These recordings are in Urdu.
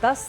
10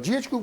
GHQ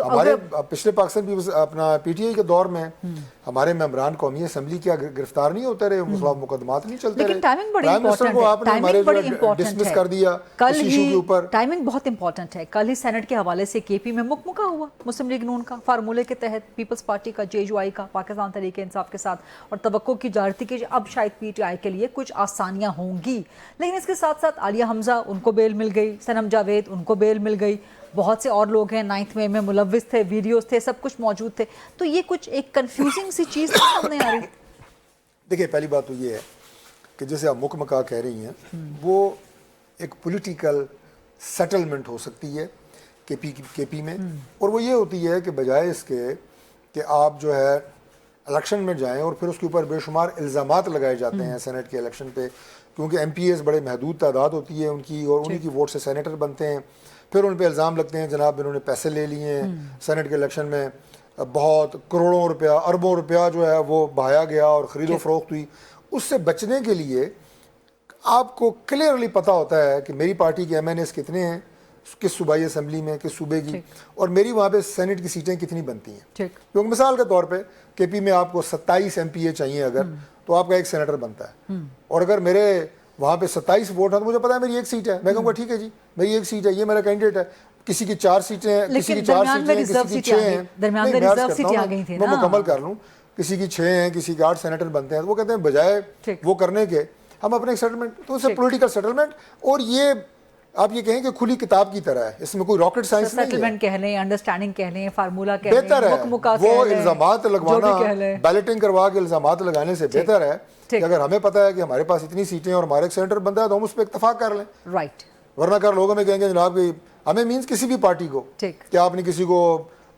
ہمارے پچھلے پاکستان اپنا پی ٹی آئی کے دور میں ہمارے ممبران قومی اسمبلی کیا گرفتار نہیں ہوتے رہے، خلاف مقدمات نہیں چلتے رہے، لیکن ٹائمنگ بڑی پرائم منسٹر کو آپ نے ہمارے ڈسمس کر دیا اس ایشو کے اوپر. ٹائمنگ بہت امپورٹنٹ ہے. کل ہی سینٹ کے حوالے سے کے پی میں مکمکہ ہوا مسلم لیگ نون کا فارمولے کے تحت، پیپلز پارٹی کا، جے یو آئی کا، پاکستان تحریک انصاف کے ساتھ، اور توقع کی جا رہی تھی کہ اب شاید پی ٹی آئی کے لیے کچھ آسانیاں ہوں گی. لیکن اس کے ساتھ ساتھ عالیہ حمزہ ان کو بیل مل گئی، صنم جاوید ان کو بیل مل گئی، بہت سے اور لوگ ہیں 9 مئی میں ملوث تھے، ویڈیوز تھے، سب کچھ موجود تھے. تو یہ کچھ ایک کنفیوزنگ سی چیز سامنے آ رہی. دیکھیں پہلی بات تو یہ ہے کہ جیسے آپ مکمکہ کہہ رہی ہیں، وہ ایک پولیٹیکل سیٹلمنٹ ہو سکتی ہے کے پی میں، اور وہ یہ ہوتی ہے کہ بجائے اس کے کہ آپ جو ہے الیکشن میں جائیں اور پھر اس کے اوپر بے شمار الزامات لگائے جاتے ہیں سینٹ کے الیکشن پہ، کیونکہ ایم پی ایز بڑے محدود تعداد ہوتی ہے ان کی، اور انہی کی ووٹ سے سینیٹر بنتے ہیں. پھر ان پہ الزام لگتے ہیں جناب انہوں نے پیسے لے لیے ہیں سینٹ کے الیکشن میں، بہت کروڑوں روپیہ، اربوں روپیہ جو ہے وہ بہایا گیا اور خرید و فروخت ہوئی. اس سے بچنے کے لیے آپ کو کلیئرلی پتہ ہوتا ہے کہ میری پارٹی کے ایم این ایز کتنے ہیں کس صوبائی اسمبلی میں، کس صوبے کی، اور میری وہاں پہ سینٹ کی سیٹیں کتنی بنتی ہیں. کیونکہ مثال کے طور پہ کے پی میں آپ کو 27 ایم پی اے چاہیے اگر، تو آپ کا ایک سینیٹر بنتا ہے، اور اگر میرے وہاں پہ 27 ووٹ ہیں تو مجھے پتا ہے میری ایک سیٹ ہے، میں کہوں گا ٹھیک ہے جی میری ایک سیٹ ہے، یہ میرا کینڈیڈیٹ ہے. کسی کی 4 سیٹیں ہیں، کسی کی 4 سیٹیں ہیں، کسی کی 6 ہیں، میں مکمل کر لوں، کسی کی 6 ہیں، کسی کے 8 سینیٹر بنتے ہیں. تو وہ کہتے ہیں بجائے وہ کرنے کے ہم اپنے سیٹلمنٹ، تو اسے پولیٹیکل سیٹلمنٹ، اور یہ آپ یہ کہیں کہ کھلی کتاب کی طرح ہے، اس میں کوئی راکٹ سائنس نہیں ہے. سیٹلمنٹ کہہ لیں، انڈرسٹینڈنگ کہہ لیں، فارمولا کہہ لیں، بہتر ہے وہ الزامات لگوانا، بیلٹنگ کروا کے الزامات لگانے سے بہتر ہے کہ اگر ہمیں پتہ ہے کہ ہمارے پاس اتنی سیٹیں اور ہمارے ایک سینیٹر بنتا ہے تو ہم اس پہ اتفاق کر لیں. رائٹ. ورنہ کر لوگ ہمیں کہیں گے جناب کہ ہمیں مینس کسی بھی پارٹی کو کہ آپ نے کسی کو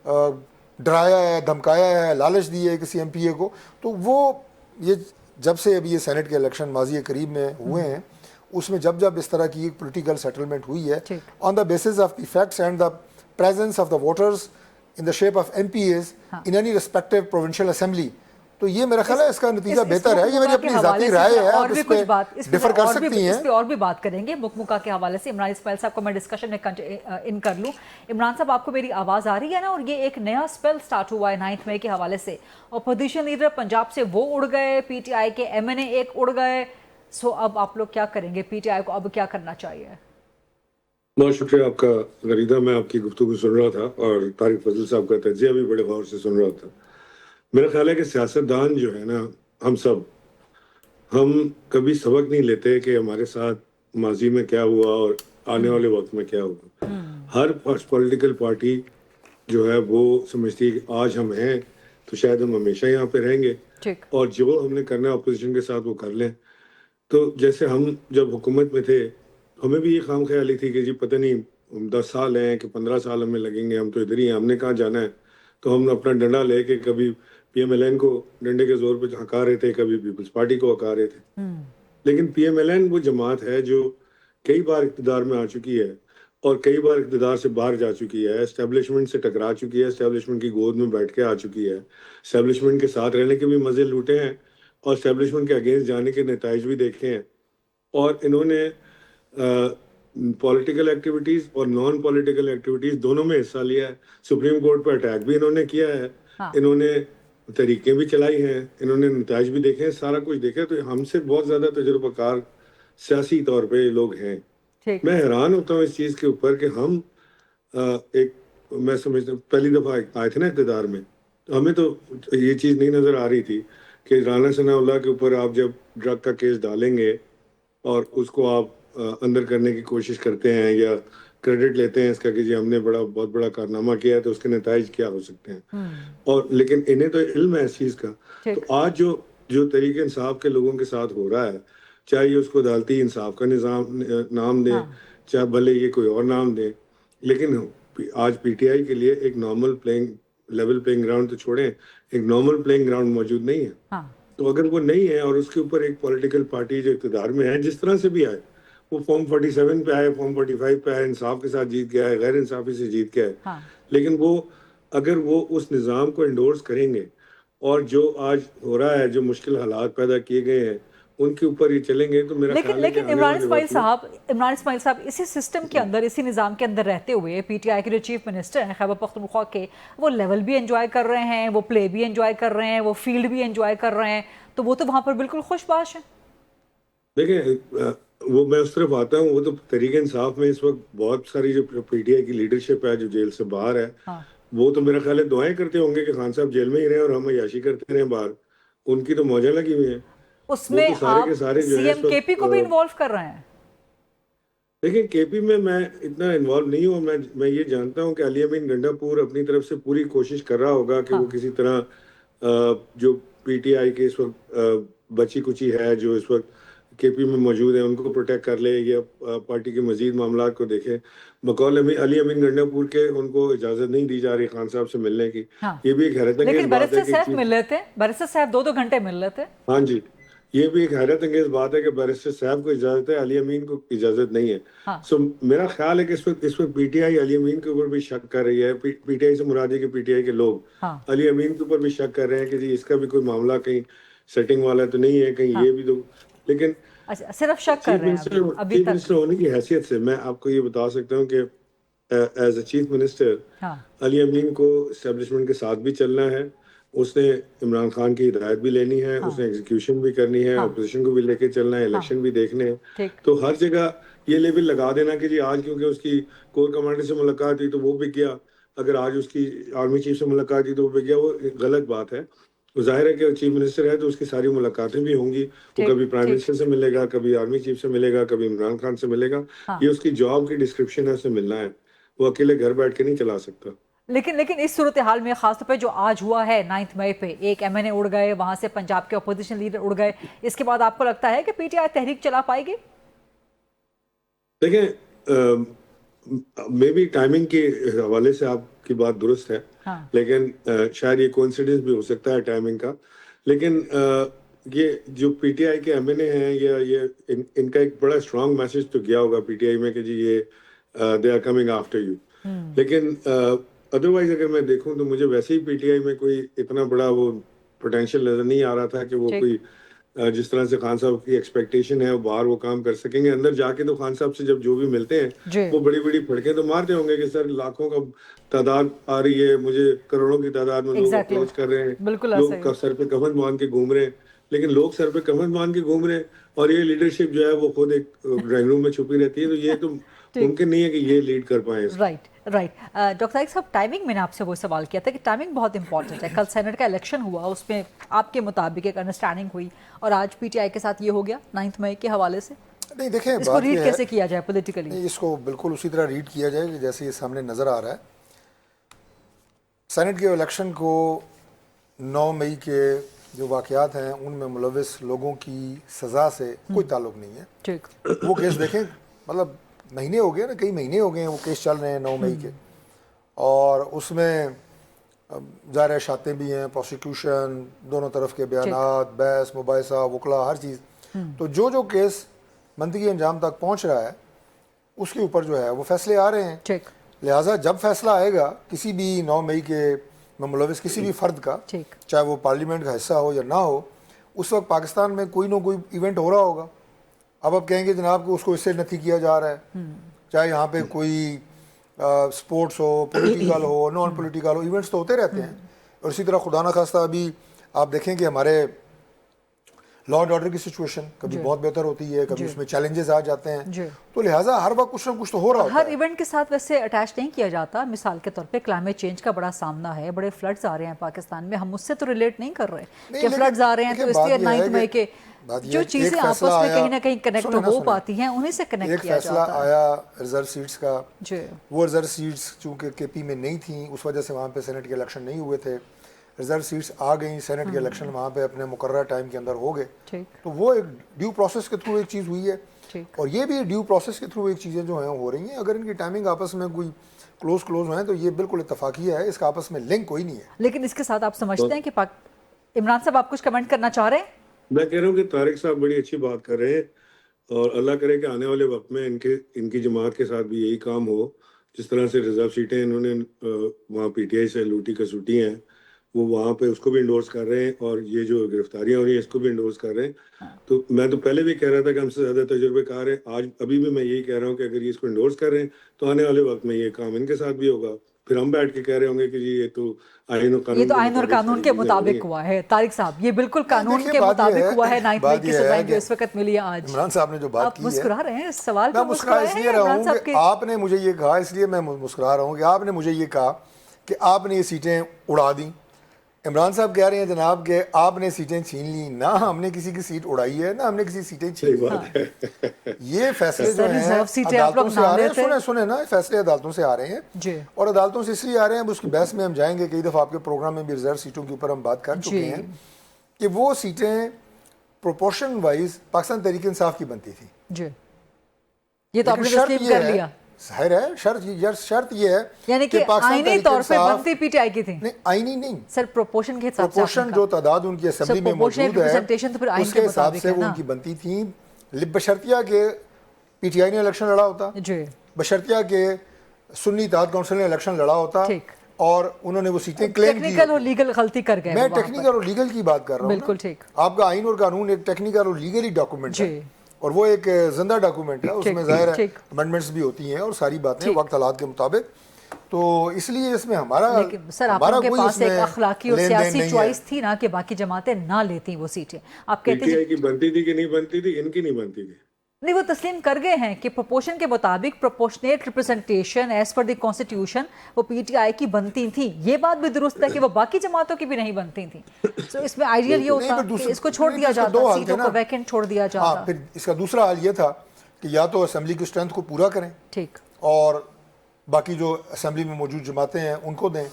ڈرایا ہے، دھمکایا ہے، لالچ دی ہے کسی ایم پی اے کو، تو وہ یہ جب سے ابھی یہ سینٹ کے الیکشن ماضی قریب میں ہوئے ہیں، اس میں جب اس طرح کی ایک پولیٹیکل سیٹلمنٹ ہوئی ہے on the basis of the facts and the presence of the voters in the shape of M P as in any respective provincial assembly, تو یہ میرا خیال ہے اس کا نتیجہ بہتر ہے. یہ میری اپنی ذاتی رائے ہے، آپ اس پہ ڈفر کر سکتی ہیں. اس پہ اور بھی بات کریں گے مکمکہ کے حوالے سے. عمران اسماعیل صاحب کو میں ڈسکشن میں ان کر لوں. عمران صاحب آپ کو میری آواز آ رہی ہے نا؟ اور یہ ایک نیا اسپیل سٹارٹ ہوا ہے 9 مئی کے حوالے سے. اپوزیشن لیڈر پنجاب سے وہ اڑ گئے، پی ٹی آئی کے ایم این اے ایک اڑ گئے. سو اب آپ لوگ کیا کریں گے؟ پی ٹی آئی کو اب کیا کرنا چاہیے؟ بہت شکریہ آپ کا غریدہ. میں آپ کی گفتگو سن رہا تھا اور طارق فضل صاحب کا تجزیہ بھی بڑے غور سے سن رہا تھا. میرا خیال ہے کہ سیاستدان جو ہے نا، ہم کبھی سبق نہیں لیتے کہ ہمارے ساتھ ماضی میں کیا ہوا اور آنے والے وقت میں کیا ہوگا. ہر پولیٹیکل پارٹی جو ہے وہ سمجھتی ہے کہ آج ہم ہیں تو شاید ہم ہمیشہ یہاں پہ رہیں گے، اور جو ہم نے کرنا ہے اپوزیشن کے ساتھ وہ کر لیں. تو جیسے ہم جب حکومت میں تھے ہمیں بھی یہ خام خیالی تھی کہ جی پتہ نہیں 10 سال ہیں کہ 15 سال ہمیں لگیں گے، ہم تو ادھر ہی ہیں، ہم نے کہاں جانا ہے. تو ہم اپنا ڈنڈا لے کے کبھی پی ایم ایل این کو ڈنڈے کے زور پہ ہکا رہے تھے، کبھی پیپلز پارٹی کو ہکا رہے تھے. لیکن پی ایم ایل این وہ جماعت ہے جو کئی بار اقتدار میں آ چکی ہے اور کئی بار اقتدار سے باہر جا چکی ہے، اسٹیبلشمنٹ سے ٹکرا چکی ہے، اسٹیبلشمنٹ کی گود میں بیٹھ کے آ چکی ہے، اسٹیبلشمنٹ کے ساتھ رہنے کے بھی مزے لوٹے ہیں اور اسٹیبلشمنٹ کے اگینسٹ جانے کے نتائج بھی دیکھے ہیں. اور انہوں نے پولیٹیکل ایکٹیویٹیز اور نان پولیٹیکل ایکٹیویٹیز دونوں میں حصہ لیا ہے. سپریم کورٹ پہ اٹیک بھی انہوں نے کیا ہے، انہوں نے تحریکیں بھی چلائی ہیں، انہوں نے نتائج بھی دیکھے ہیں، سارا کچھ دیکھا. تو ہم سے بہت زیادہ تجربہ کار سیاسی طور پہ لوگ ہیں. میں حیران ہوتا ہوں اس چیز کے اوپر کہ ہم میں سمجھتا ہوں پہلی دفعہ آئے تھے نا اقتدار میں، تو ہمیں تو یہ چیز نہیں نظر آ رہی تھی کہ رانا ثناء اللہ کے اوپر آپ جب ڈرگ کا کیس ڈالیں گے اور اس کو آپ اندر کرنے کی کوشش کرتے ہیں یا کریڈٹ لیتے ہیں اس کا کہ جی ہم نے بہت بڑا کارنامہ کیا ہے، تو اس کے نتائج کیا ہو سکتے ہیں. اور لیکن انہیں تو علم ہے اس چیز کا. تو آج جو طریق انصاف کے لوگوں کے ساتھ ہو رہا ہے، چاہے یہ اس کو عدالتی انصاف کا نظام نام دیں، چاہے بھلے یہ کوئی اور نام دیں، لیکن آج پی ٹی آئی کے لیے ایک نارمل لیول پلینگ گراؤنڈ تو چھوڑیں، ایک نارمل پلینگ گراؤنڈ موجود نہیں ہے. تو اگر وہ نہیں ہے اور اس کے اوپر ایک پولیٹیکل پارٹی جو اقتدار میں ہے، جس طرح سے بھی آئے، وہ فارم 47 پہ آئے، فارم 45 پہ آئے، انصاف کے ساتھ جیت گیا ہے، غیر انصافی سے جیت گیا ہے، لیکن اگر وہ اس نظام کو انڈورس کریں گے اور جو آج ہو رہا ہے، جو مشکل حالات پیدا کیے گئے ہیں ان کے اوپر یہ چلیں گے تو میرا خیال ہے کہ لیکن عمران اسماعیل صاحب اسی سسٹم کے اندر، اسی نظام کے اندر رہتے ہوئے پی ٹی آئی کے جو چیف منسٹر ہیں خیبر پختونخوا کے، وہ لیول بھی انجوائے کر رہے ہیں، وہ پلے بھی انجوائے کر رہے ہیں، وہ فیلڈ بھی انجوائے کر رہے ہیں، تو وہ تو وہاں پر بالکل خوش باش ہیں. دیکھیں وہ میں اس طرف آتا ہوں، وہ تو تحریک انصاف میں اس وقت بہت ساری جو پی ٹی آئی کی لیڈرشپ ہے جو جیل سے باہر ہے، وہ تو میرا خیال ہے دعائیں کرتے ہوں گے کہ خان صاحب جیل میں ہی رہیں اور ہم عیاشی کرتے رہیں باہر. ان کی تو موجیں لگی ہوئی ہیں. اس میں آپ سی ایم کے پی کو بھی انوالو کر رہے ہیں. دیکھیں کے پی میں اتنا انوالو نہیں ہوں. میں یہ جانتا ہوں کہ علی امین گنڈا پور اپنی طرف سے پوری کوشش کر رہا ہوگا کہ وہ کسی طرح جو پی ٹی آئی کے اس وقت بچی کچی ہے جو اس وقت کے پی میں موجود ہیں ان کو پروٹیکٹ کر لے یا پارٹی کے مزید معاملات کو دیکھے. بقول علی امین گنڈا پور کے ان کو اجازت نہیں دی جا رہی خان صاحب سے ملنے کی. یہ بھی ایک حیرت انگیز بات ہے کہ صاحب مل رہے تھے، بیرسٹر صاحب 2 گھنٹے مل رہے تھے. ہاں جی، یہ بھی ایک حیرت انگیز بات ہے کہ بیرسٹر صاحب کو اجازت ہے، علی امین کو اجازت نہیں ہے. سو میرا خیال ہے کہ اس وقت پی ٹی آئی علی امین کے اوپر بھی شک کر رہی ہے. پی ٹی آئی سے مراد ہے کہ پی ٹی آئی کے لوگ علی امین کے اوپر بھی شک کر رہے ہیں کہ جی اس کا بھی کوئی معاملہ کہیں سیٹنگ والا تو نہیں ہے، کہیں یہ بھی تو. لیکن صرف شک کر رہے ہیں. چیف منسٹر ہونے کی حیثیت سے میں آپ کو یہ بتا سکتا ہوں کہ ایز اے چیف منسٹر علی امین کو اسٹیبلشمنٹ کے ساتھ بھی چلنا ہے. اس نے عمران خان کی ہدایت بھی لینی ہے، اس نے ایگزیکیوشن بھی کرنی ہے، اپوزیشن کو بھی لے کے چلنا ہے، الیکشن بھی دیکھنے ہیں. تو ہر جگہ یہ لیبل لگا دینا کہ جی آج کیونکہ اس کی کور کمانڈر سے ملاقات ہوئی تو وہ بھی گیا، اگر آج اس کی آرمی چیف سے ملاقات ہوئی تو وہ بھی گیا، وہ غلط بات ہے. ظاہر ہے کہ چیف منسٹر ہے تو اس کی ساری ملاقاتیں بھی ہوں گی. وہ کبھی پرائم منسٹر سے ملے گا، کبھی آرمی چیف سے ملے گا، کبھی عمران خان سے ملے گا. یہ اس کی جاب کی ڈسکرپشن ہے، اسے ملنا ہے. وہ اکیلے گھر بیٹھ کے نہیں چلا سکتا. لیکن اس صورتحال میں خاص طور پہ جو آج ہوا ہے 9 مئی پہ، ایک ایم این اے اڑ گئے، وہاں سے پنجاب کے اپوزیشن لیڈر اڑ گئے، اس کے بعد آپ کو لگتا ہے کہ پی ٹی آئی تحریک چلا پائے گی؟ دیکھیں مے بی ٹائمنگ کے حوالے سے آپ کی بات درست ہے، لیکن شاید یہ کوئنسیڈنس بھی ہو سکتا ہے ٹائمنگ کا. لیکن یہ جو پی ٹی آئی کے ایم این اے ہیں یہ ان کا ایک بڑا اسٹرانگ میسج تو گیا ہوگا پی ٹی آئی میں کہ جی یہ they are coming after you. لیکن ادروائز اگر میں دیکھوں تو مجھے ویسے ہی پی ٹی آئی میں کوئی اتنا بڑا وہ پوٹینشیل نظر نہیں آ رہا تھا کہ وہ کوئی جس طرح سے خان صاحب کی ایکسپیکٹیشن ہے وہ باہر وہ کام کر سکیں گے. اندر جا کے تو خان صاحب سے جب جو بھی ملتے ہیں وہ بڑی بڑی پھڑکیں تو مارتے ہوں گے کہ سر لاکھوں کا تعداد آ رہی ہے، مجھے کروڑوں کی تعداد میں لوگ اپروچ کر رہے ہیں، لوگ سر پہ کفن باندھ کے گھوم رہے ہیں. لیکن لوگ سر پہ کفن باندھ کے گھوم رہے ہیں اور یہ لیڈرشپ جو ہے وہ خود ایک ڈرائنگ روم میں چھپی رہتی ہے. تو یہ تو ممکن نہیں ہے کہ یہ لیڈ کر پائیں. رائٹ ڈاکٹر طارق صاحب، ٹائمنگ میں نے آپ سے وہ سوال کیا تھا کہ ٹائمنگ بہت امپورٹنٹ ہے. کل سینٹ کا الیکشن ہوا، اس میں آپ کے مطابق ایک انڈرسٹینڈنگ ہوئی، اور آج پی ٹی آئی کے ساتھ یہ ہو گیا 9 مئی کے حوالے سے. نہیں دیکھیں اس کو ریڈ کیسے کیا جائے پولیٹیکلی؟ اس کو بالکل اسی طرح ریڈ کیا جائے جیسے یہ سامنے نظر آ رہا ہے. سینٹ کے الیکشن کو 9 مئی کے جو واقعات ہیں ان میں ملوث لوگوں کی سزا سے کوئی تعلق نہیں ہے. وہ کیس دیکھیں، مطلب مہینے ہو گئے نا، کئی مہینے ہو گئے ہیں وہ کیس چل رہے ہیں 9 مئی کے، اور اس میں ظاہر شاتیں بھی ہیں، پروسیکیوشن، دونوں طرف کے بیانات، بحث مباحثہ، وکلا، ہر چیز. تو جو کیس منطقی انجام تک پہنچ رہا ہے اس کے اوپر جو ہے وہ فیصلے آ رہے ہیں. لہٰذا جب فیصلہ آئے گا کسی بھی 9 مئی کے ملوث کسی بھی فرد کا، چاہے وہ پارلیمنٹ کا حصہ ہو یا نہ ہو، اس وقت پاکستان میں کوئی نہ کوئی ایونٹ ہو رہا ہوگا. اب آپ کہیں گے جناب کو اس کو اس سے نفی کیا جا رہا ہے، چاہے یہاں پہ کوئی سپورٹس ہو، پولیٹیکل ہو، نان پولیٹیکل ہو، ایونٹس تو ہوتے رہتے ہیں. اور اسی طرح خدا نخواستہ ابھی آپ دیکھیں کہ ہمارے لا اینڈ آرڈر کی سچویشن کبھی بہت بہتر ہوتی ہے، کبھی اس میں چیلنجز آ جاتے ہیں. تو لہٰذا ہر وقت کچھ نہ کچھ تو ہو رہا ہوتا ہے. ہر ایونٹ کے ساتھ ویسے اٹیچ نہیں کیا جاتا. مثال کے طور پہ کلائمیٹ چینج کا بڑا سامنا ہے، بڑے فلڈز آ رہے ہیں پاکستان میں، ہم اس سے تو ریلیٹ نہیں کر رہے کہ فلڈز آ رہے ہیں تو اس لیے 9 مئی کے جو چیزیں آپس میں کہیں نہ کہیں کنیکٹ ہو پاتی ہیں انہیں سے کنیکٹ کیا جاتا ہے. ایک فیصلہ آیا ریزرو سیٹس کا، وہ ریزرو سیٹس چونکہ کے پی میں نہیں تھیں اس وجہ سے وہاں پہ سینٹ کے الیکشن نہیں ہوئے تھے. ریزرو سیٹس آ گئیں، سینٹ کے الیکشن وہاں پہ اپنے مقررہ ٹائم کے اندر ہو گئے. تو وہ ایک ڈیو پروسیس کے تھرو ایک چیز ہوئی ہے، اور یہ بھی ڈیو پروسیس کے تھرو ایک چیزیں جو ہیں ہو رہی ہیں. اگر ان کی ٹائمنگ آپس میں کوئی کلوز ہیں تو یہ بالکل اتفاقیہ ہے، اس کا آپس میں لنک کوئی نہیں ہے. لیکن اس کے ساتھ آپ سمجھتے ہیں کہ عمران صاحب آپ کچھ کمنٹ کرنا چاہ رہے ہیں؟ میں کہہ رہا ہوں کہ طارق صاحب بڑی اچھی بات کر رہے ہیں، اور اللہ کرے کہ آنے والے وقت میں ان کی جماعت کے ساتھ بھی یہی کام ہو. جس طرح سے ریزرو سیٹیں انہوں نے وہاں پی ٹی آئی سے لوٹی کسوٹی ہیں، وہ وہاں پہ اس کو بھی انڈورس کر رہے ہیں اور یہ جو گرفتاریاں ہو رہی ہیں اس کو بھی انڈورس کر رہے ہیں. تو میں تو پہلے بھی کہہ رہا تھا کہ ہم سے زیادہ تجربے کار ہیں. آج ابھی بھی میں یہی کہہ رہا ہوں کہ اگر یہ اس کو انڈورس کر رہے ہیں تو آنے والے وقت میں یہ کام ان کے ساتھ بھی ہوگا. پھر ہم بیٹھ کے کہہ رہے ہوں گے کہ جی یہ تو آئین اور قانون کے مطابق ہوا ہے. طارق صاحب یہ بالکل قانون کے مطابق ہوا ہے. 9 مئی کی سزائیں جو اس وقت ملی ہیں آج. عمران صاحب نے جو بات کی ہے, مسکرا رہے ہیں اس سوال میں مسکرا اس لیے رہا ہوں کہ آپ نے مجھے یہ کہا, اس لیے میں مسکرا رہا ہوں کہ آپ نے مجھے یہ کہا کہ آپ نے یہ سیٹیں اڑا دیں. عمران صاحب کہہ رہے ہیں جناب کہ آپ نے سیٹیں چھین لی. نہ ہم نے کسی کی سیٹ اڑائی ہے, نہ ہم نے کسی سیٹیں چھین لی. یہ فیصلے جو ہیں عدالتوں سے آ رہے ہیں, سنیں نا, فیصلے عدالتوں سے آ رہے ہیں اور عدالتوں سے اس لیے آ رہے ہیں, اس کی بحث میں ہم جائیں گے. کئی دفعہ آپ کے پروگرام میں بھی ریزرو سیٹوں کے اوپر ہم بات کر چکے ہیں کہ وہ سیٹیں پروپورشن وائز پاکستان تحریک انصاف کی بنتی تھی. یہ تو آپ نے تسلیم کر لیا. ظاہر ہے شرط یہ ہے یعنی کہ آئینی طور پہ بنتی پی ٹی آئی کی تھی. نہیں, آئینی نہیں سر, پروپورشن کے حساب سے, پروپورشن جو تعداد ان کی اسمبلی میں موجود ہے اس کے حساب سے وہ ان کی بنتی تھی. بشرطیہ کہ پی ٹی آئی نے الیکشن لڑا ہوتا, بشرطیہ کہ سنی اتحاد کونسل نے الیکشن لڑا ہوتا اور انہوں نے وہ سیٹیں کلیم کی. ٹیکنیکل اور لیگل غلطی کر گئے. میں ٹیکنیکل اور لیگل کی بات کر رہا ہوں. بالکل ٹھیک. آپ کا آئین اور قانون ایک ٹیکنیکل اور لیگلی ڈاکومنٹ ہے اور وہ ایک زندہ ڈاکومنٹ ہے. اس میں ظاہر ہے امینڈمنٹس بھی ہوتی ہیں اور ساری باتیں وقت حالات کے مطابق. تو اس لیے اس میں ہمارا سر آپ کے پاس ایک اخلاقی اور سیاسی چوائس تھی نا کہ باقی جماعتیں نہ لیتی وہ سیٹیں. آپ کہتے ہیں کہ بنتی تھی کہ نہیں بنتی تھی, ان کی نہیں بنتی تھی. نہیں, وہ تسلیم کر گئے ہیں کہ پروپورشن کے مطابق proportionate representation as per the constitution وہ پی ٹی آئی کی بنتی تھیں. یہ بات بھی درست ہے کہ وہ باقی جماعتوں کی بھی نہیں بنتی تھیں. تو اس میں آئیڈیل یہ ہوتا کہ اس کو چھوڑ دیا جاتا, سیٹوں کو ویکنٹ چھوڑ دیا جاتا. پھر اس کا دوسرا حال یہ تھا کہ یا تو اسمبلی کی اسٹرینتھ کو پورا کریں ٹھیک اور باقی جو اسمبلی میں موجود جماعتیں ہیں ان کو دیں,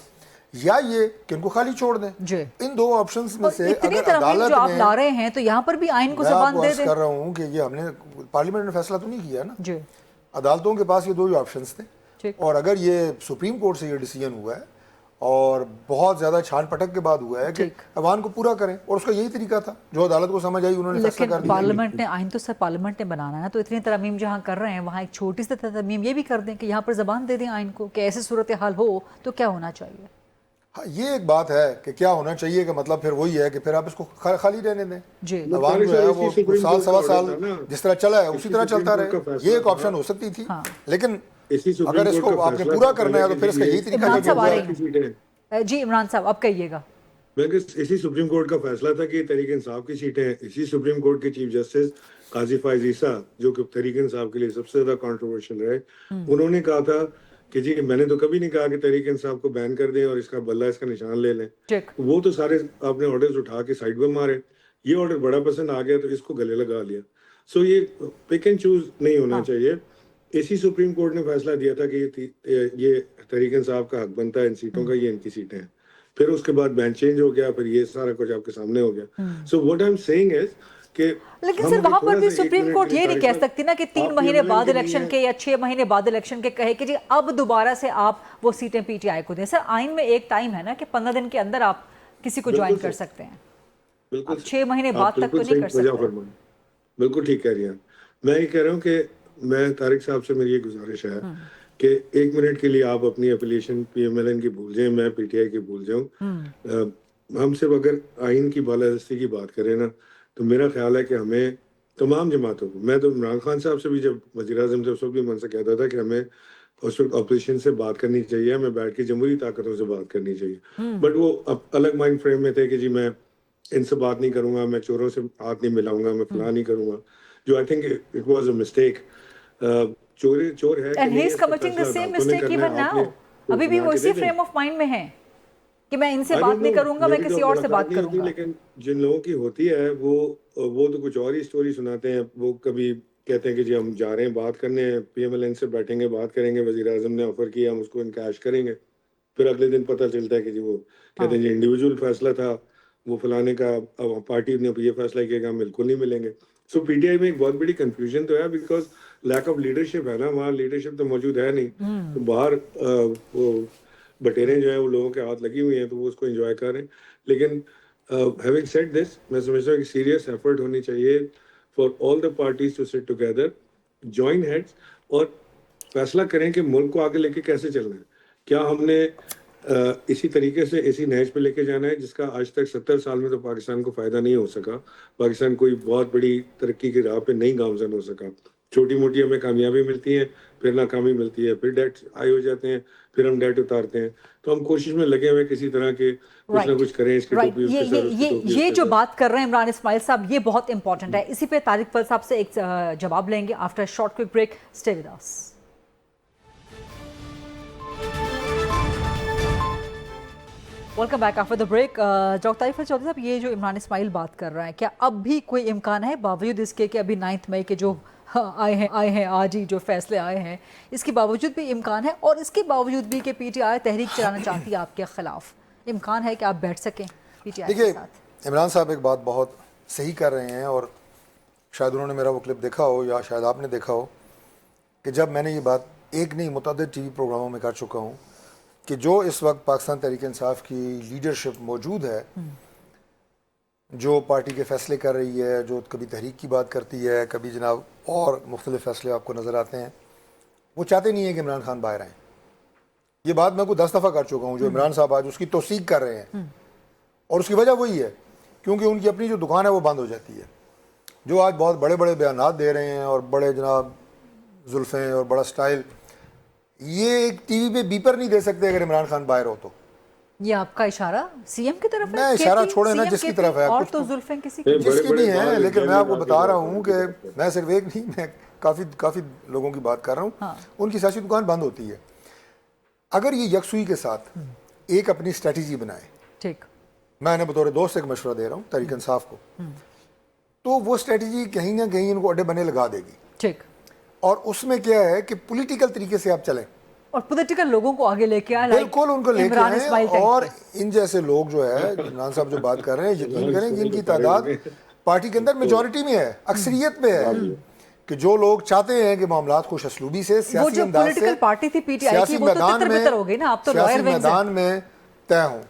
یا یہ کہ ان کو خالی چھوڑ دیں. ان دو آپشنز میں سے اگر عدالت جو آپ لا رہے ہیں تو یہاں پر بھی آئین کو زبان دے دیں. میں کر رہا ہوں کہ یہ ہم نے پارلیمنٹ نے فیصلہ تو نہیں کیا نا. عدالتوں کے پاس یہ دو آپشنز تھے اور اگر یہ سپریم کورٹ سے یہ ڈیسیجن ہوا ہے اور بہت زیادہ چھان پٹک کے بعد ہوا ہے کہ ایوان کو پورا کریں, اور اس کا یہی طریقہ تھا جو عدالت کو سمجھ آئی انہوں نے فیصلہ کر دیا. پارلیمنٹ نے آئین تو سر پارلیمنٹ نے بنانا ہے, تو اتنی ترمیم جہاں کر رہے ہیں وہاں ایک چھوٹی سی ترمیم یہ بھی کر دیں کہ یہاں پر زبان دے دیں آئین کو کہ ایسی صورتحال ہو تو کیا ہونا چاہیے. ہاں, یہ ایک بات ہے کہ کیا ہونا چاہیے کا مطلب پھر وہی ہے کہ پھر آپ اس کو خالی رہنے دیں. عوام جو ہے وہ سال سوا سال جس طرح چلا ہے اسی طرح چلتا رہے. یہ ایک آپشن ہو سکتی تھی, لیکن اگر اس کو آپ نے پورا کرنا ہے تو پھر اس کا یہی طریقہ. جی عمران صاحب اب کہیے گا. اسی سپریم کورٹ کا فیصلہ تھا کہ تحریک انصاف کی سیٹیں ہیں. اسی سپریم کورٹ کے چیف جسٹس قاضی فائز عیسیٰ جو کہ تحریک انصاف کے لیے سب سے زیادہ کنٹروورشل رہے, انہوں نے کہا تھا کہ جی میں نے تو کبھی نہیں کہا کہ تحریک انصاف کو بین کر دیں اور اس کا بلہ اس کا نشان لے لیں. وہ تو سارے آپ نے آرڈرز اٹھا کے سائڈ پہ مارے. یہ آرڈر بڑا پسند آ گیا تو اس کو گلے لگا لیا. سو یہ پک اینڈ چوز نہیں ہونا چاہیے. اسی سپریم کورٹ نے فیصلہ دیا تھا کہ یہ تحریک انصاف کا حق بنتا ہے ان سیٹوں کا, یہ ان کی سیٹیں ہیں. پھر اس کے بعد بینچ چینج ہو گیا, پھر یہ سارا کچھ آپ کے سامنے ہو گیا. So what I am seeing is کہ لیکن سر وہاں پر بھی سپریم کورٹ یہ نہیں کہہ سکتی نا کہ 3 مہینے بعد الیکشن کے یا 6 مہینے بعد الیکشن کے کہے کہ جی اب دوبارہ سے آپ وہ سیٹیں پی ٹی آئی کو دیں. سر آئین میں ایک ٹائم ہے نا کہ 15 دن کے اندر آپ کسی کو جوائن کر سکتے ہیں, 6 مہینے بعد تک تو نہیں کر سکتے. بالکل ٹھیک کہہ رہی ہیں. میں یہ کہہ رہا ہوں کہ میں طارق صاحب سے میری یہ گزارش ہے کہ 1 منٹ کے لیے آپ اپنی اپلیشن پی ایم ایل این کی بھول جائیں, میں پی ٹی آئی کی بھول جاؤں. ہم صرف اگر آئین کی بالادستی کی بات کریں نا تو میرا خیال ہے کہ ہمیں تمام جماعتوں کو, میں تو عمران خان صاحب سے بھی جب وزیر اعظم سے اس وقت بھی من سے کہتا تھا کہ ہمیں اس وقت اپوزیشن سے بات کرنی چاہیے, ہمیں بیٹھ کے جمہوری طاقتوں سے بات کرنی چاہیے. بٹ وہ الگ مائنڈ فریم میں تھے کہ جی میں ان سے بات نہیں کروں گا, میں چوروں سے ہاتھ نہیں ملاؤں گا, میں فلاں نہیں کروں گا, جو I think it was a mistake. چور ہے and he is committing the same mistake even now. ابھی بھی وہ اسی فریم آف مائنڈ میں ہیں کہ میں ان سے بات نہیں کروں گا, میں کسی اور سے بات کروں گا. لیکن جن لوگوں کی ہوتی ہے وہ تو کچھ اور ہی سٹوری سناتے ہیں. وہ کبھی کہتے ہیں کہ جی ہم جا رہے ہیں بات کرنے, پی ایم ایل این سے بیٹھیں گے, بات کریں گے, وزیر اعظم نے آفر کیا, ہم اس کو انکیش کریں گے. پھر اگلے دن پتہ چلتا ہے کہ جی وہ کہتے ہیں جی انڈیویجول فیصلہ تھا, وہ فلانے کا پارٹی نے یہ فیصلہ کیا کہ ہم بالکل نہیں ملیں گے. سو پی ٹی آئی میں ایک بہت بڑی کنفیوژن تو ہے بیکاز لیک آف لیڈرشپ ہے نا, وہاں لیڈرشپ تو موجود ہے نہیں. تو باہر وہ بٹیریں جو ہیں وہ لوگوں کے ہاتھ لگی ہوئی ہیں تو وہ اس کو انجوائے کر رہے ہیں. لیکن ہیونگ سیڈ دس, میں سمجھتا ہوں کہ سیریس ایفرٹ ہونی چاہیے for all the parties to sit together, join heads, اور فیصلہ کریں کہ ملک کو آگے لے کے کیسے چلنا ہے. کیا ہم نے اسی طریقے سے اسی نہج پہ لے کے جانا ہے جس کا آج تک 70 سال میں تو پاکستان کو فائدہ نہیں ہو سکا. پاکستان کوئی بہت بڑی ترقی کی راہ پہ نہیں گامزن ہو سکا. چھوٹی موٹی ہمیں کامیابی ملتی ہے, پھر ناکامی ملتی ہے, پھر ڈیٹ آئے ہو جاتے ہیں, پھر ہم ڈیٹ اتارتے ہیں. تو ہم کوشش میں لگے ہوئے کسی طرح کے کچھ نہ کچھ کریں. اس کی ٹوپی اس کے سر, اس کی ٹوپی یہ جو بات کر رہے ہیں عمران اسماعیل صاحب, یہ بہت امپورٹنٹ ہے. اسی پہ طارق فضل صاحب سے ایک جواب لیں گے after short quick break. Stay with us. Welcome back after the break. Doctor Tariq Fazal Chaudhry صاحب, یہ جو عمران اسماعیل بات کر رہے ہیں, کیا اب بھی کوئی امکان ہے باوجود اس کے کہ ابھی 9 مئی کے جو آئے ہیں آج ہی جو فیصلے آئے ہیں, اس کے باوجود بھی امکان ہے, اور اس کے باوجود بھی کہ پی ٹی آئی تحریک چلانا چاہتی ہے آپ کے خلاف, امکان ہے کہ آپ بیٹھ سکیں پی ٹی آئی کے ساتھ؟ دیکھیے عمران صاحب ایک بات بہت صحیح کر رہے ہیں, اور شاید انہوں نے میرا وہ کلپ دیکھا ہو یا شاید آپ نے دیکھا ہو کہ جب میں نے یہ بات ایک نہیں متعدد ٹی وی پروگراموں میں کر چکا ہوں کہ جو اس وقت پاکستان تحریک انصاف کی لیڈرشپ موجود ہے, جو پارٹی کے فیصلے کر رہی ہے, جو کبھی تحریک کی بات کرتی ہے, کبھی جناب اور مختلف فیصلے آپ کو نظر آتے ہیں, وہ چاہتے نہیں ہیں کہ عمران خان باہر آئیں. یہ بات میں کو 10 دفعہ کر چکا ہوں. جو عمران صاحب آج اس کی توثیق کر رہے ہیں, اور اس کی وجہ وہی ہے کیونکہ ان کی اپنی جو دکان ہے وہ بند ہو جاتی ہے. جو آج بہت بڑے بڑے بیانات دے رہے ہیں اور بڑے جناب زلفیں اور بڑا سٹائل, یہ ایک ٹی وی پہ بیپر نہیں دے سکتے اگر عمران خان باہر ہو تو. یہ آپ کا اشارہ سی ایم کی طرف ہے؟ میں اشارہ چھوڑے نا جس کی طرف ہے, اور تو زلفیں کسی جس کی بھی ہیں, لیکن میں آپ کو بتا رہا ہوں کہ میں صرف ایک نہیں, میں کافی لوگوں کی بات کر رہا ہوں. ان کی سیاسی دکان بند ہوتی ہے. اگر یہ یکسوئی کے ساتھ ایک اپنی اسٹریٹجی بنائے, ٹھیک, میں نے بطور دوست ایک مشورہ دے رہا ہوں تحریک انصاف کو, تو وہ اسٹریٹجی کہیں نہ کہیں ان کو اڈے بنے لگا دے گی. ٹھیک, اور اس میں کیا ہے کہ پولیٹیکل طریقے سے آپ چلیں, اور پولیٹیکل لوگوں کو آگے لے کے آئے, بالکل ان کو لے کے آئیں. اور ان جیسے لوگ جو ہے عمران صاحب جو بات کر رہے ہیں, یقین کریں کہ ان کی تعداد پارٹی کے اندر میجورٹی میں ہے, اکثریت میں ہے, کہ جو لوگ چاہتے ہیں کہ معاملات خوش اسلوبی سے, سیاسی انداز سے, پارٹی تھی پی ٹی آئی کی, وہ تو تتر بتر ہو گئی نا, آپ تو سیاسی میدان میں طے ہوں.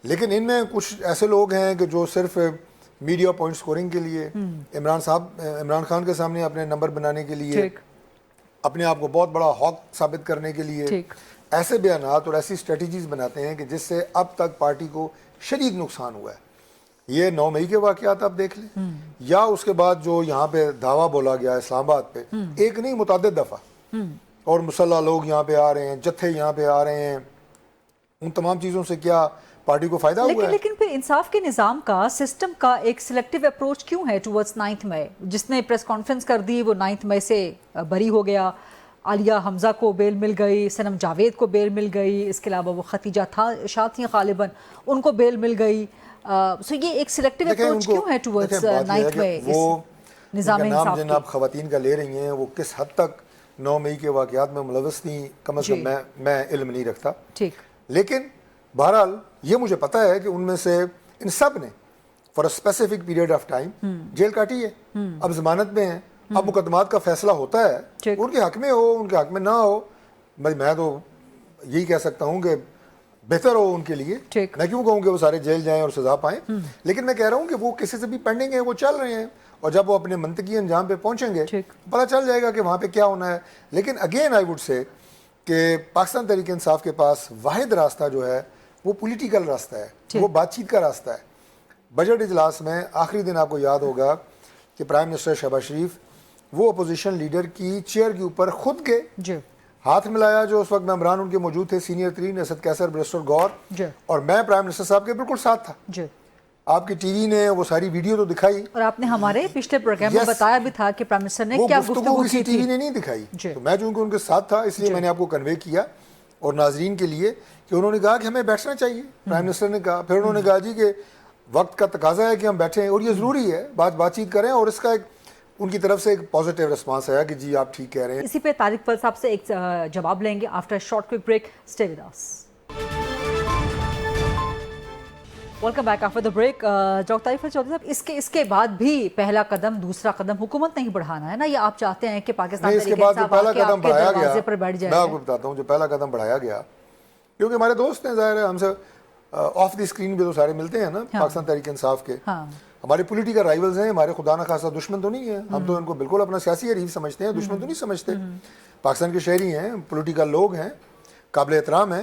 لیکن ان میں کچھ ایسے لوگ ہیں کہ جو صرف میڈیا پوائنٹ سکورنگ کے لیے, عمران خان کے سامنے اپنے نمبر بنانے کے لیے, اپنے آپ کو بہت بڑا ہاک ثابت کرنے کے لیے ایسے بیانات اور ایسی اسٹریٹجیز بناتے ہیں کہ جس سے اب تک پارٹی کو شدید نقصان ہوا ہے. یہ 9 مئی کے واقعات آپ دیکھ لیں, یا اس کے بعد جو یہاں پہ دعویٰ بولا گیا اسلام آباد پہ, ایک نہیں متعدد دفعہ, اور مسلح لوگ یہاں پہ آ رہے ہیں, جتھے یہاں پہ آ رہے ہیں, ان تمام چیزوں سے کیا پارٹی کو فائدہ ہوا ہے؟ لیکن پھر انصاف کے نظام کا, سسٹم کا ایک سلیکٹیو اپروچ کیوں ہے ٹورڈز 9 مئی؟ جس نے پریس کانفرنس کر دی وہ 9 مئی سے بری ہو گیا. عالیہ حمزہ کو بیل مل گئی, صنم جاوید کو بیل مل گئی, اس کے علاوہ وہ ختیجہ شاہ تھیں غالباً, ان کو بیل مل گئی. سو یہ ایک سلیکٹیو اپروچ کیوں ہے ٹورڈز 9 مئی نظام انصاف جن آپ خواتین کا لے رہی ہیں, وہ کس حد تک 9 مئی کے واقعات میں ملوث تھیں, کم از کم میں علم نہیں رکھتا. ٹھیک, لیکن بہرحال یہ مجھے پتا ہے کہ ان میں سے ان سب نے for a specific period of time جیل کاٹی ہے, اب ضمانت میں ہیں, اب مقدمات کا فیصلہ ہوتا ہے, ان کے حق میں ہو ان کے حق میں نہ ہو, میں تو یہی کہہ سکتا ہوں کہ بہتر ہو ان کے لیے. میں کیوں کہوں کہ وہ سارے جیل جائیں اور سزا پائیں, لیکن میں کہہ رہا ہوں کہ وہ کسی سے بھی پینڈنگ ہے, وہ چل رہے ہیں, اور جب وہ اپنے منطقی انجام پہ پہنچیں گے پتہ چل جائے گا کہ وہاں پہ کیا ہونا ہے. لیکن اگین آئی وڈ سے کہ پاکستان تحریک انصاف کے پاس واحد راستہ جو ہے وہ پولیٹیکل راستہ ہے, وہ بات چیت کا راستہ ہے. بجٹ اجلاس میں آخری دن آپ کو یاد ہوگا کہ پرائم منسٹر شہباز شریف وہ اپوزیشن لیڈر کی چیئر کے اوپر خود گئے, ہاتھ ملایا, جو اس وقت ممبران ان کے موجود تھے سینئر ترین, اسد کیسر, برسٹر گور, اور میں پرائم منسٹر صاحب کے بالکل ساتھ تھا. آپ کی ٹی وی نے وہ ساری ویڈیو تو دکھائی, اور آپ نے ہمارے پچھلے پروگرام میں بتایا بھی تھا کہ پرائم منسٹر نے کیا گفتگو کی تھی. ٹی وی نے نہیں دکھائی, تو میں چونکہ ان کے ساتھ تھا اس لیے میں نے آپ کو کنوے کیا, اور ناظرین کے لیے کہ انہوں نے کہا کہ ہمیں بیٹھنا چاہیے. پرائم منسٹر نے کہا, پھر انہوں نے کہا جی کہ وقت کا تقاضا ہے کہ ہم بیٹھیں, اور یہ ضروری ہے بات چیت کریں, اور اس کا ایک ان کی طرف سے ایک پازیٹیو رسپانس آیا کہ جی آپ ٹھیک کہہ رہے ہیں. اسی پہ طارق فضل صاحب سے ایک جواب لیں گے after short quick break. Stay with us. Welcome back after the break. Doctor Tariq Fazal Chaudhry صاحب, اس کے بعد بھی پہلا قدم دوسرا قدم حکومت نہیں بڑھانا ہے نا, یا آپ چاہتے ہیں کہ پاکستان اس کے بعد جو پہلا قدم بڑھایا گیا, میں آپ کو بتاتا ہوں جو پہلا قدم بڑھایا گیا, کیونکہ ہمارے دوست ہیں ظاہر ہے, ہم سے آف دی اسکرین پہ تو سارے ملتے ہیں نا پاکستان تحریک انصاف کے, ہمارے پولیٹیکل رائیولز ہیں, ہمارے خدا نہ خاصہ دشمن تو نہیں ہیں, ہم تو ان کو بالکل اپنا سیاسی حریف سمجھتے ہیں, دشمن تو نہیں سمجھتے. پاکستان کے شہری ہیں, پولیٹیکل لوگ ہیں, قابل احترام ہیں.